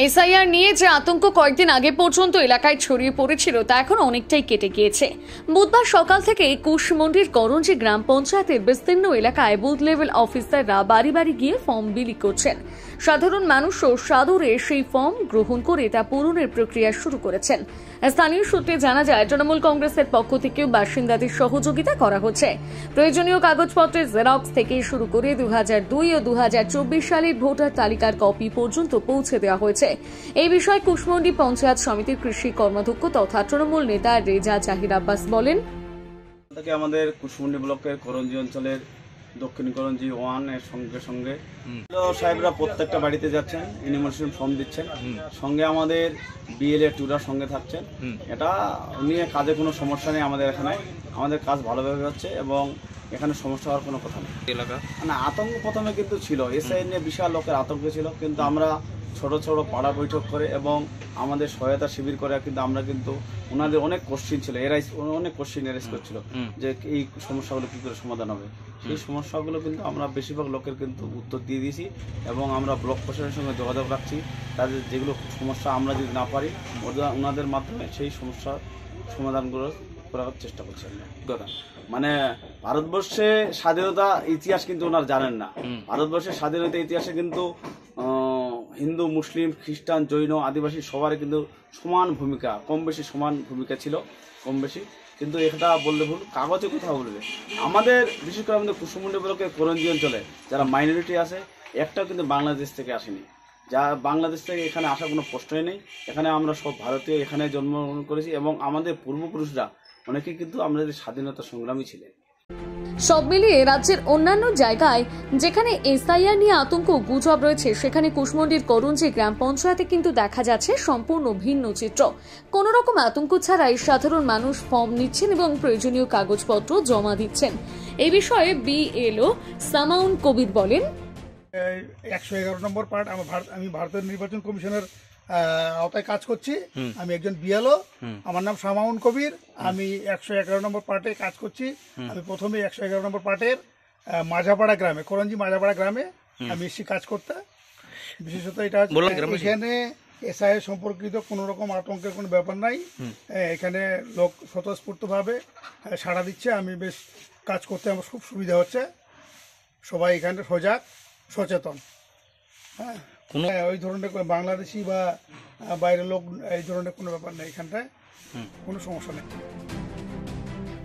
SIR নিয়ে যে আতঙ্ক কয়েকদিন আগে পর্যন্ত এলাকায় ছড়িয়ে পড়েছিল তা এখন অনেকটাই কেটে গিয়েছে। বুধবার সকাল থেকে কুশমন্ডির করঞ্জি গ্রাম পঞ্চায়েতের বিস্তীর্ণ এলাকায় বুথ লেভেল অফিসাররা বাড়ি বাড়ি গিয়ে ফর্ম বিলি করছেন। সাধারণ মানুষও সাদরে সেই ফর্ম গ্রহণ করে তা পূরণের প্রক্রিয়া শুরু করেছেন। স্থানীয় সূত্রে জানা যায়, তৃণমূল কংগ্রেসের পক্ষ থেকেও বাসিন্দাদের সহযোগিতা করা হচ্ছে। প্রয়োজনীয় কাগজপত্রের জেরক্স থেকে শুরু করে 2002 ও 2024 সালের ভোটার তালিকার কপি পর্যন্ত পৌঁছে দেওয়া হয়েছে। এই বিষয়ে কুশমন্ডি পঞ্চায়েত সমিতির কৃষি কর্মাধ্যক্ষ তথা তৃণমূল নেতা রেজা জাহির আব্বাস বলেন, আমাদের কুশমন্ডি ব্লকের করঞ্জি অঞ্চলের দক্ষিণ করঞ্জি 1 এর সঙ্গে সঙ্গে সাহেবরা প্রত্যেকটা বাড়িতে যাচ্ছেন, ইনিমেশন ফর্ম দিচ্ছেন, সঙ্গে আমাদের বিএলএ টুরা সঙ্গে থাকছেন। এটা নিয়ে কাজে কোনো সমস্যা নেই। আমাদের এখানে আমাদের কাজ ভালোভাবে হচ্ছে এবং এখানে সমস্যা হওয়ার কোনো কথা নেই। এলাকা মানে আতঙ্ক প্রথমে কিন্তু ছিল, এসআই নিয়ে বিশাল লোকের আতঙ্ক ছিল, কিন্তু আমরা ছোট ছোট পাড়া বৈঠক করে এবং আমাদের সহায়তা শিবির করে কিন্তু আমরা কিন্তু ওনাদের অনেক কোশ্চিন ছিল, অনেক কোশ্চিন এরাইজ করছিল যে এই সমস্যাগুলো কী করে সমাধান হবে। সেই সমস্যাগুলো কিন্তু আমরা বেশিরভাগ লোকের কিন্তু উত্তর দিয়ে দিয়েছি এবং আমরা ব্লক প্রশাসনের সঙ্গে যোগাযোগ রাখছি। তাদের যেগুলো সমস্যা আমরা যদি না পারি ওনাদের মাধ্যমে সেই সমস্যার সমাধানগুলো করার চেষ্টা করছি আমরা। মানে ভারতবর্ষে স্বাধীনতা ইতিহাস কিন্তু ওনারা জানেন না। ভারতবর্ষের স্বাধীনতা ইতিহাসে কিন্তু হিন্দু, মুসলিম, খ্রিস্টান, জৈন, আদিবাসী সবারই কিন্তু সমান ভূমিকা, কম বেশি সমান ভূমিকা ছিল, কম বেশি। কিন্তু এটা বললে ভুল, কাগজে কোথাও বলবে। আমাদের বিশেষ করে আমাদের কুশমন্ডি ব্লকের করঞ্জি অঞ্চলে যারা মাইনরিটি আছে একটাও কিন্তু বাংলাদেশ থেকে আসেনি। যা বাংলাদেশ থেকে এখানে আসার কোনো প্রশ্নই নেই। এখানে আমরা সব ভারতীয় এখানে জন্মগ্রহণ করেছি এবং আমাদের পূর্বপুরুষরা অনেকে কিন্তু আমাদের স্বাধীনতা সংগ্রামী ছিলেন। সব মিলিয়ে রাজ্যের অন্যান্য জায়গায় যেখানে এসআইআর নিয়ে আতঙ্ক গুজব রয়েছে, সেখানে কুশমন্ডির করঞ্জি গ্রাম পঞ্চায়েতে কিন্তু দেখা যাচ্ছে সম্পূর্ণ ভিন্ন চিত্র। কোন রকম আতঙ্ক ছাড়াই সাধারণ মানুষ ফর্ম নিচ্ছেন এবং প্রয়োজনীয় কাগজপত্র জমা দিচ্ছেন। এই বিষয়ে বিএলও সামাউন কবির বলেন, 111 নম্বর পার্ট আমি ভারতের নির্বাচন কমিশনের আওতায় কাজ করছি। আমি একজন বিএলও, আমার নাম সামাউন কবির। আমি 111 নম্বর পার্টে কাজ করছি। আমি প্রথমে 111 নম্বর পার্টের মাঝাপাড়া গ্রামে, করঞ্জি মাঝাপাড়া গ্রামে আমি এসেছি কাজ করতে। বিশেষত এটা এখানে এসআইআর সম্পর্কিত কোনো রকম আতঙ্কের কোনো ব্যাপার নাই। এখানে লোক স্বতঃস্ফূর্তভাবে সাড়া দিচ্ছে। আমি বেশ কাজ করতে আমার খুব সুবিধা হচ্ছে। সবাই এখানে সজাগ, সচেতন। হ্যাঁ, ওই ধরনের বাংলাদেশি বা বাইরের লোক এই ধরনের কোনো ব্যাপার নেই, এখানটায় কোনো সমস্যা নেই।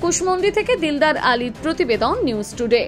কুশমন্ডি থেকে দিলদার আলীর প্রতিবেদন, নিউজ টুডে।